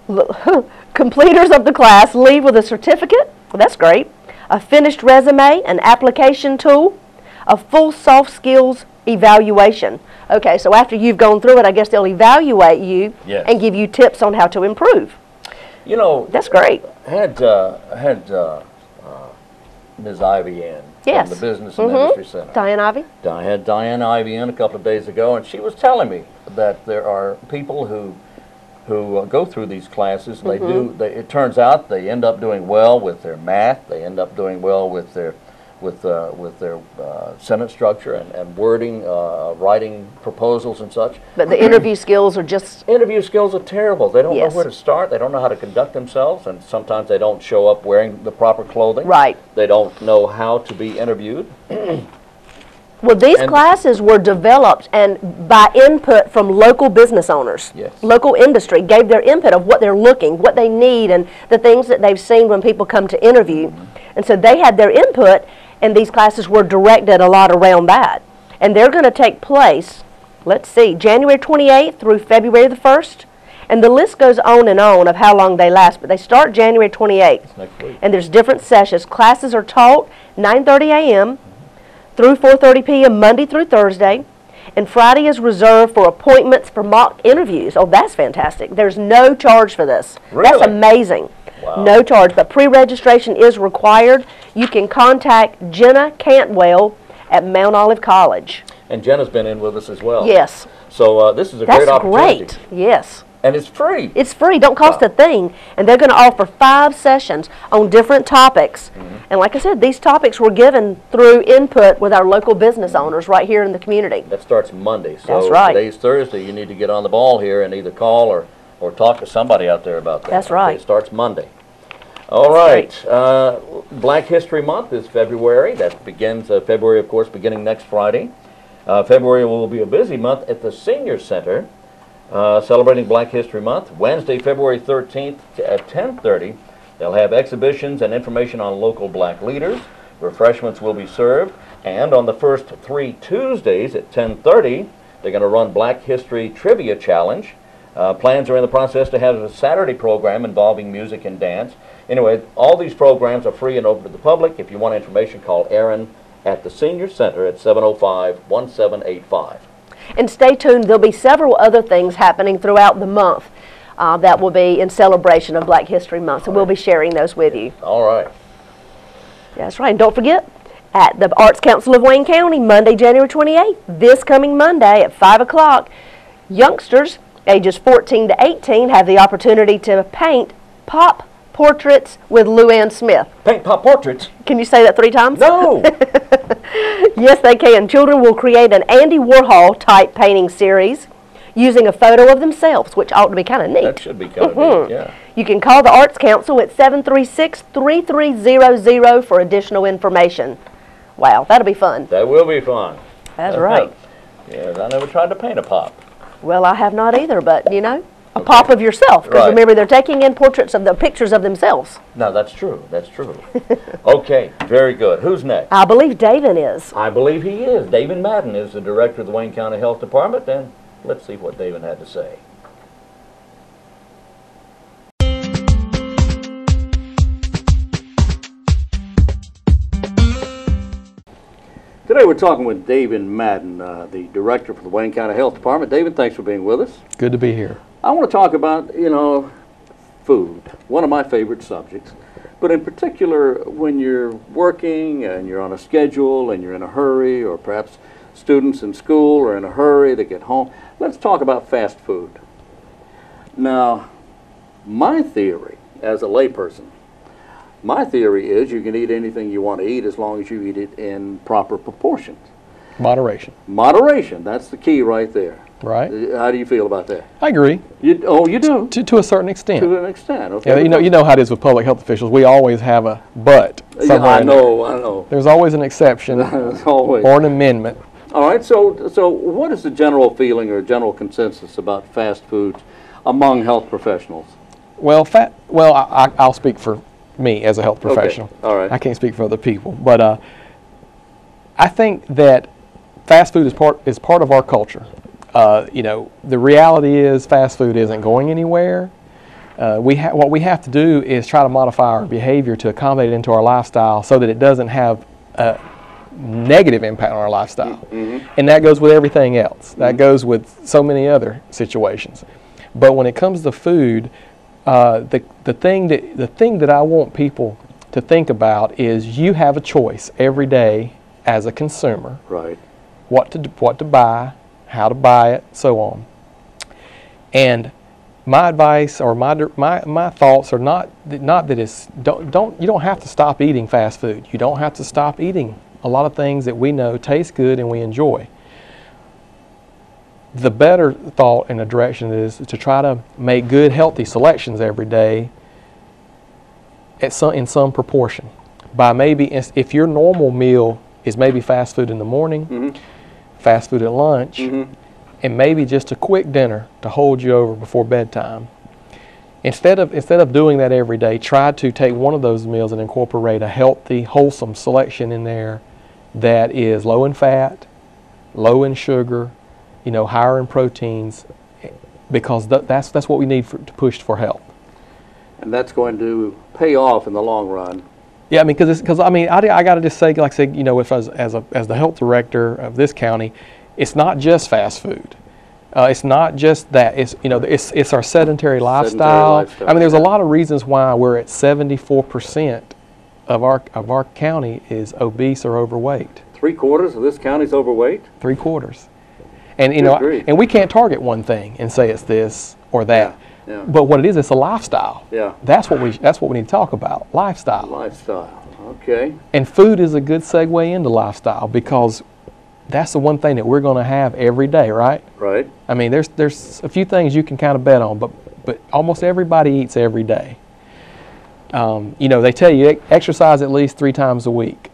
of the class leave with a certificate, well, that's great, a finished resume, an application tool, a full soft skills evaluation. Okay, so after you've gone through it, I guess they'll evaluate you and give you tips on how to improve. You know, that's great. I had Ms. Ivy in from the Business and Industry Center. Diane Ivy? I had Diane Ivy in a couple of days ago, and she was telling me that there are people who go through these classes. They it turns out they end up doing well with their math. They end up doing well with their sentence structure and wording, writing proposals and such. But the interview skills are just... Interview skills are terrible. They don't know where to start. They don't know how to conduct themselves, and sometimes they don't show up wearing the proper clothing. Right. They don't know how to be interviewed. Well, these classes were developed and by input from local business owners. Yes. Local industry gave their input of what they're looking, what they need, and the things that they've seen when people come to interview. And so they had their input, and these classes were directed a lot around that. And they're going to take place, let's see, January 28th through February the 1st. And the list goes on and on of how long they last, but they start January 28th. Next week. And there's different sessions. Classes are taught 9:30 a.m. through 4:30 p.m. Monday through Thursday. And Friday is reserved for appointments for mock interviews. Oh, that's fantastic. There's no charge for this. Really? That's amazing. Wow. No charge, but pre-registration is required. You can contact Jenna Cantwell at Mount Olive College. And Jenna's been in with us as well. Yes. So this is a great opportunity. That's great. Yes. And it's free. It's free. Don't cost a thing. And they're going to offer 5 sessions on different topics. And like I said, these topics were given through input with our local business owners right here in the community. That starts Monday. So that's right. Today's Thursday. You need to get on the ball here and either call or talk to somebody out there about that. That's right. It starts Monday. All right. Black History Month is February. That begins, February, of course, beginning next Friday. February will be a busy month at the Senior Center, celebrating Black History Month. Wednesday, February 13th at 10:30, they'll have exhibitions and information on local black leaders. Refreshments will be served. And on the first 3 Tuesdays at 10:30, they're going to run Black History Trivia Challenge. Plans are in the process to have a Saturday program involving music and dance. Anyway, all these programs are free and open to the public. If you want information, call Aaron at the Senior Center at 705-1785. And stay tuned. There'll be several other things happening throughout the month that will be in celebration of Black History Month. So we'll be sharing those with you. All right. That's right. And don't forget, at the Arts Council of Wayne County, Monday, January 28th, this coming Monday at 5 o'clock, youngsters ages 14 to 18 have the opportunity to paint pop portraits with Lou Ann Smith. Paint pop portraits? Can you say that 3 times? No! Yes, they can. Children will create an Andy Warhol type painting series using a photo of themselves, which ought to be kind of neat. That should be kind of neat, yeah. You can call the Arts Council at 736-3300 for additional information. Wow, that'll be fun. That will be fun. That's right. Yes, I never tried to paint a pop. Well, I have not either, but, you know, a pop of yourself. Because remember, they're taking in portraits of the pictures of themselves. No, that's true. That's true. Okay, very good. Who's next? I believe Davin is. I believe he is. DAVIN MADDEN is the director of the Wayne County Health Department, and let's see what DAVIN had to say. Today we're talking with DAVIN MADDEN, the director for the Wayne County Health Department. DAVIN, thanks for being with us. Good to be here. I want to talk about, you know, food, one of my favorite subjects. But in particular, when you're working and you're on a schedule and you're in a hurry, or perhaps students in school or in a hurry to get home. Let's talk about fast food. Now, my theory as a layperson, my theory is you can eat anything you want to eat as long as you eat it in proper proportions. Moderation. Moderation, that's the key right there. Right. How do you feel about that? I agree. You do? To a certain extent. To an extent, okay. Yeah, you know how it is with public health officials. We always have a but somewhere Yeah, I in there. know. There's always an exception Always. or an amendment. All right, so what is the general feeling or general consensus about fast food among health professionals? Well, I'll speak for me as a health professional. Okay. All right. I can't speak for other people, but I think that fast food is part of our culture. The reality is fast food isn't going anywhere. What we have to do is try to modify our behavior to accommodate it into our lifestyle so that it doesn't have a negative impact on our lifestyle. Mm-hmm. And that goes with everything else. That goes with so many other situations. But when it comes to food, the thing that I want people to think about is you have a choice every day as a consumer. Right. What to buy, how to buy it, so on. And my advice or my thoughts are not that it's you don't have to stop eating fast food. You don't have to stop eating a lot of things that we know taste good and we enjoy. The better thought and the direction is to try to make good, healthy selections every day in some proportion. By maybe, if your normal meal is maybe fast food in the morning, mm-hmm. fast food at lunch, mm-hmm. and maybe just a quick dinner to hold you over before bedtime. Instead of doing that every day, try to take one of those meals and incorporate a healthy, wholesome selection in there that is low in fat, low in sugar, higher in proteins, because that's what we need to push for health. And that's going to pay off in the long run. Yeah, I mean, I got to just say, if as the health director of this county, it's not just fast food. It's not just that. It's our sedentary lifestyle. I mean, there's a lot of reasons why we're at 74% of our county is obese or overweight. 3/4 of this county's overweight? 3/4. And and we can't target one thing and say it's this or that. Yeah. Yeah. But what it is, it's a lifestyle. Yeah. That's what we need to talk about. Lifestyle. Lifestyle. Okay. And food is a good segue into lifestyle because that's the one thing that we're going to have every day, right? Right. I mean, there's a few things you can kind of bet on, but almost everybody eats every day. They tell you exercise at least 3 times a week.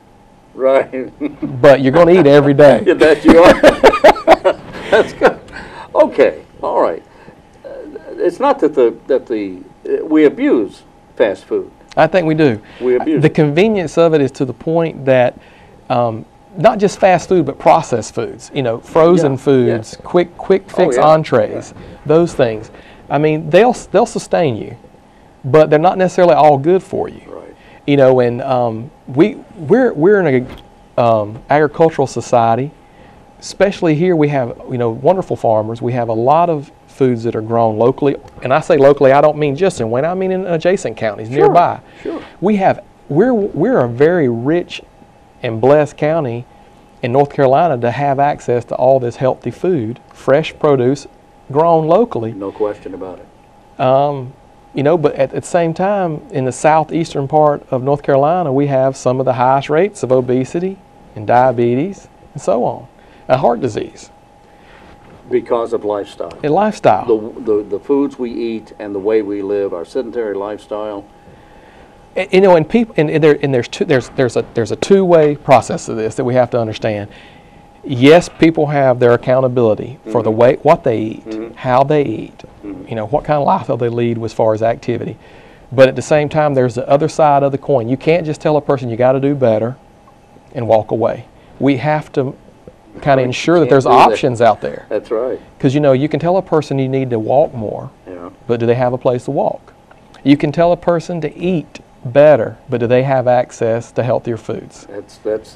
Right. But you're going to eat every day. Yeah, that you are. That's good. Okay. All right. It's not that we abuse fast food. I think we do. We abuse the convenience of it is to the point that not just fast food, but processed foods. Frozen foods, quick fix entrees, those things. I mean, they'll sustain you, but they're not necessarily all good for you. Right. And we're in a agricultural society. Especially here, we have wonderful farmers. We have a lot of foods that are grown locally, and I say locally, I don't mean just in Wayne. I mean in adjacent counties nearby. Sure. We're a very rich and blessed county in North Carolina to have access to all this healthy food, fresh produce, grown locally. No question about it. But at the same time, in the southeastern part of North Carolina, we have some of the highest rates of obesity and diabetes and so on. Heart disease. Because of lifestyle. And lifestyle. The foods we eat and the way we live, our sedentary lifestyle. And people, there's a two-way process of this that we have to understand. Yes, people have their accountability for the way, what they eat, how they eat, what kind of lifestyle they lead as far as activity. But at the same time, there's the other side of the coin. You can't just tell a person you got to do better and walk away. We have to kind of ensure that there's options out there. That's right. Because you can tell a person you need to walk more, but do they have a place to walk? You can tell a person to eat better, but do they have access to healthier foods?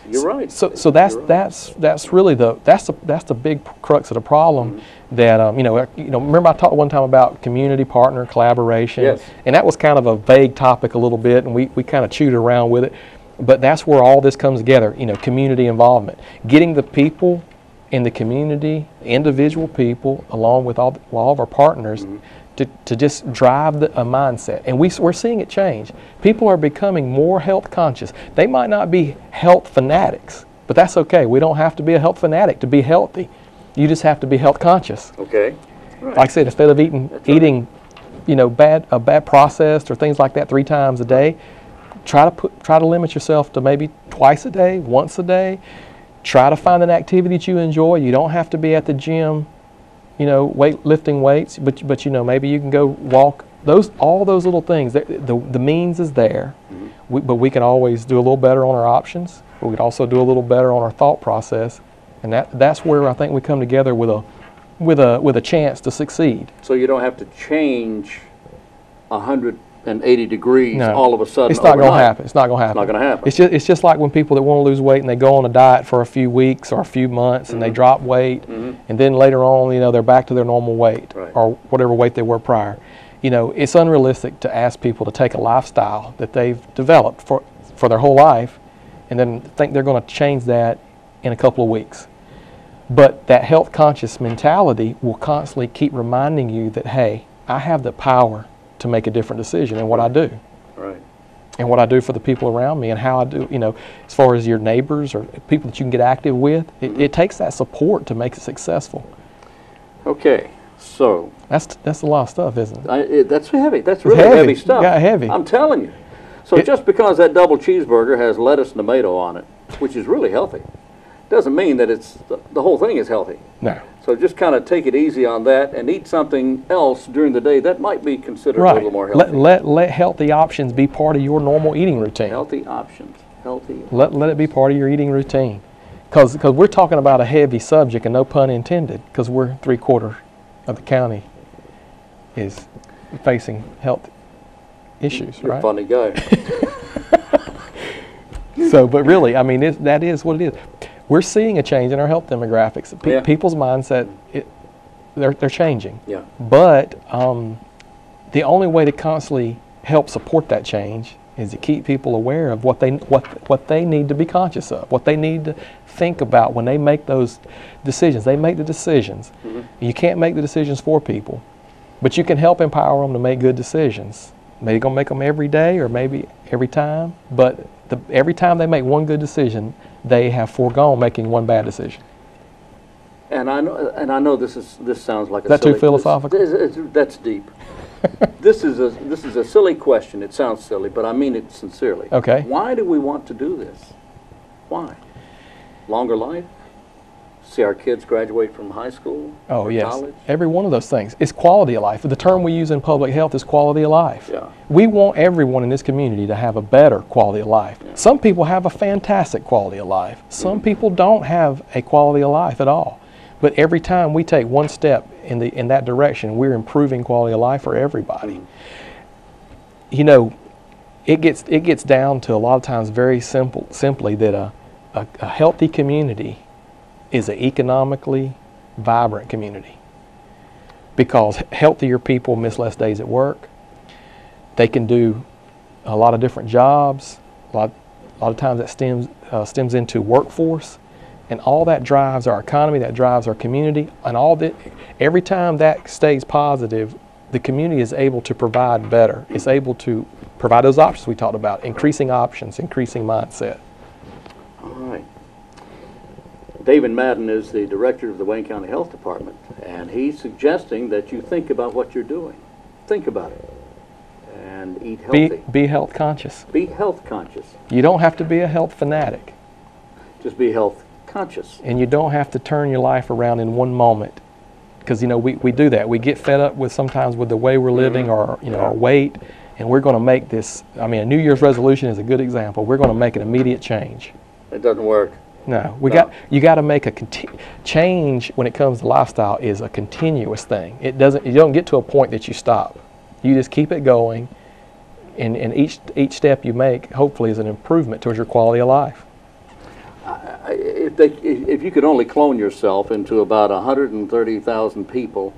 You're right. So that's really the big crux of the problem. That remember I talked one time about community partner collaboration. Yes. And that was kind of a vague topic a little bit, and we kind of chewed around with it. But that's where all this comes together, community involvement. Getting the people in the community, individual people, along with all of our partners, to just drive a mindset. And we're seeing it change. People are becoming more health conscious. They might not be health fanatics, but that's okay. We don't have to be a health fanatic to be healthy. You just have to be health conscious. Okay. Right. Like I said, instead of eating, you know, bad processed or things like that 3 times a day, try to limit yourself to maybe twice a day, once a day. Try to find an activity that you enjoy. You don't have to be at the gym, you know, lifting weights, but you know, maybe you can go walk. All those little things. The means is there, but we can always do a little better on our options. But we could also do a little better on our thought process, and that's where I think we come together with a chance to succeed. So you don't have to change 180 degrees all of a sudden. It's not going to happen. It's not going to happen. It's not going to happen. It's just like when people that want to lose weight and they go on a diet for a few weeks or a few months and they drop weight, and then later on, you know, they're back to their normal weight or whatever weight they were prior. You know, it's unrealistic to ask people to take a lifestyle that they've developed for their whole life and then think they're going to change that in a couple of weeks. But that health conscious mentality will constantly keep reminding you that, hey, I have the power to make a different decision in what I do. Right. And what I do for the people around me and how I do, you know, as far as your neighbors or people that you can get active with, it takes that support to make it successful. Okay, so. That's a lot of stuff, isn't it? That's heavy. That's really heavy stuff. Yeah, heavy. I'm telling you. So just because that double cheeseburger has lettuce and tomato on it, which is really healthy, doesn't mean that it's the whole thing is healthy. No. So just kind of take it easy on that and eat something else during the day that might be considered a little more healthy. Let healthy options be part of your normal eating routine. Healthy options. Healthy. Let it be part of your eating routine. Because we're talking about a heavy subject, and no pun intended, because we're 3/4 of the county is facing health issues, You're right? a funny guy. So, but really, I mean, that is what it is. We're seeing a change in our health demographics. People's mindset, they're changing. Yeah. But the only way to constantly help support that change is to keep people aware of what they need to be conscious of, what they need to think about when they make those decisions. They make the decisions. You can't make the decisions for people, but you can help empower them to make good decisions. Maybe you're going to make them every day or maybe every time, but every time they make one good decision, they have foregone making one bad decision. And I know this sounds like is that too philosophical? That's deep. This is a silly question. It sounds silly, but I mean it sincerely. Okay. Why do we want to do this? Why? Longer life? See our kids graduate from high school? Oh, yes. College? Every one of those things. It's quality of life. The term we use in public health is quality of life. Yeah. We want everyone in this community to have a better quality of life. Yeah. Some people have a fantastic quality of life. Some people don't have a quality of life at all. But every time we take one step in that direction, we're improving quality of life for everybody. You know, it gets down to a lot of times very simply that a healthy community is an economically vibrant community, because healthier people miss less days at work. They can do a lot of different jobs. A lot of times that stems into workforce, and all that drives our economy, that drives our community, and all that. Every time that stays positive, the community is able to provide better. It's able to provide those options we talked about, increasing options, increasing mindset. All right. DAVIN MADDEN is the director of the Wayne County Health Department, and he's suggesting that you think about what you're doing. Think about it. And eat healthy. Be health conscious. Be health conscious. You don't have to be a health fanatic. Just be health conscious. And you don't have to turn your life around in one moment. Because, you know, we do that. We get fed up sometimes with the way we're living or, you know, our weight, and we're going to make this, I mean, a New Year's resolution is a good example. We're going to make an immediate change. It doesn't work. No, you got to make a change when it comes to lifestyle is a continuous thing. You don't get to a point that you stop. You just keep it going, and each step you make hopefully is an improvement towards your quality of life. If you could only clone yourself into about 130,000 people,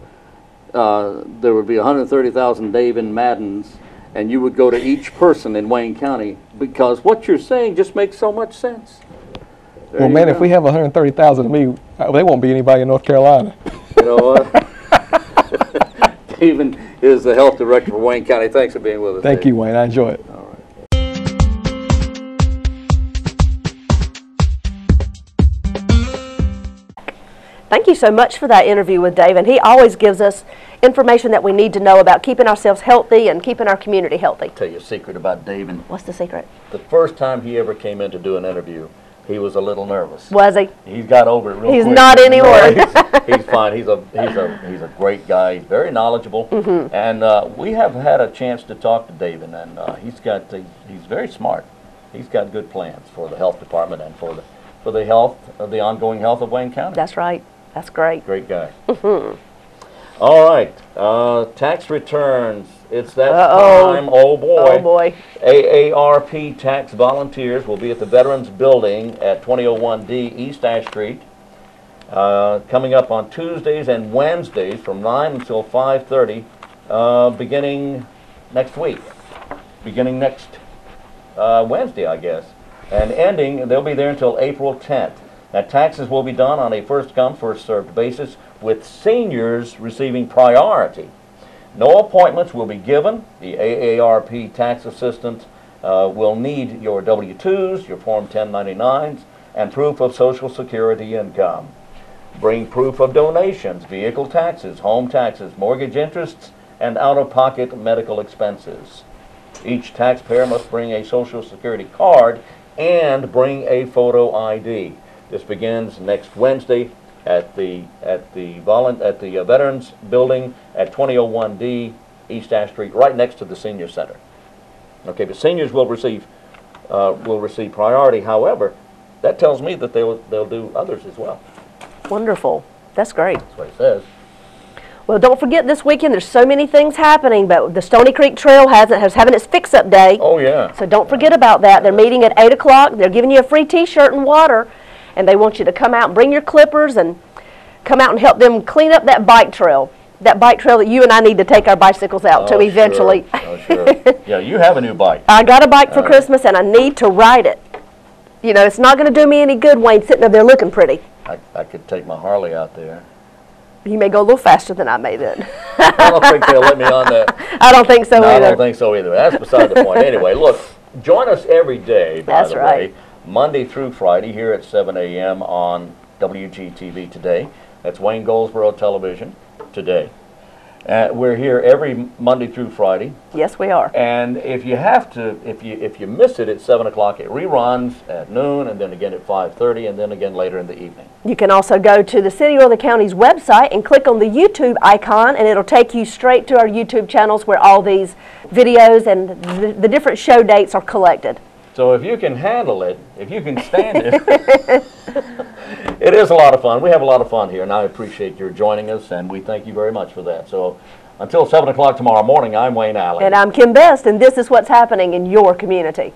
there would be 130,000 DAVIN MADDENs, and you would go to each person in Wayne County, because what you're saying just makes so much sense. Well, man, if we have 130,000 of me, they won't be anybody in North Carolina. You know what? DAVIN is the health director for Wayne County. Thanks for being with us. Thank you, Wayne. I enjoy it. All right. Thank you so much for that interview with DAVIN. He always gives us information that we need to know about keeping ourselves healthy and keeping our community healthy. I'll tell you a secret about DAVIN. What's the secret? The first time he ever came in to do an interview, he was a little nervous. Was he? He's got over it real quick. He's not anymore. He's fine. He's a great guy. He's very knowledgeable, and we have had a chance to talk to DAVIN, and he's very smart. He's got good plans for the health department and for the health of the ongoing health of Wayne County. That's right. That's great. Great guy. All right, tax returns. It's that time. Oh boy. Oh boy. AARP tax volunteers will be at the Veterans Building at 2001D East Ash Street, coming up on Tuesdays and Wednesdays from 9 until 5:30, beginning next week, beginning next Wednesday, I guess, and ending. They'll be there until April 10th. Now, taxes will be done on a first-come, first-served basis, with seniors receiving priority. No appointments will be given. The AARP tax assistant will need your W-2s, your Form 1099s, and proof of Social Security income. Bring proof of donations, vehicle taxes, home taxes, mortgage interests, and out-of-pocket medical expenses. Each taxpayer must bring a Social Security card and bring a photo ID. This begins next Wednesday at the Veterans Building at 2001D East Ash Street, right next to the Senior Center. Okay, but seniors will receive priority. However, that tells me that they'll do others as well. Wonderful. That's great. That's what it says. Well, don't forget this weekend there's so many things happening, but the Stony Creek Trail is having its fix-up day. Oh yeah. So don't forget about that. They're meeting at 8 o'clock. They're giving you a free T-shirt and water, and they want you to come out and bring your clippers and come out and help them clean up that bike trail. That bike trail that you and I need to take our bicycles out to eventually. Sure. Oh, sure. Yeah, you have a new bike. I got a bike for Christmas, and I need to ride it. You know, it's not going to do me any good, Wayne, sitting up there looking pretty. I could take my Harley out there. You may go a little faster than I may then. I don't think they'll let me on that. I don't think so either. I don't think so either. That's beside the point. Anyway, look, join us every day, by the way, Monday through Friday here at 7 a.m. on Wgtv Today. That's Wayne Goldsboro Television Today. We're here every Monday through Friday. Yes, we are. And if you have to, if you miss it at 7 o'clock, it reruns at noon, and then again at 5:30, and then again later in the evening. You can also go to the City or the County's website and click on the YouTube icon, and it'll take you straight to our YouTube channels where all these videos and the different show dates are collected. So if you can handle it, if you can stand it, it is a lot of fun. We have a lot of fun here, and I appreciate your joining us, and we thank you very much for that. So until 7 o'clock tomorrow morning, I'm Wayne Allen. And I'm Kim Best, and this is what's happening in your community.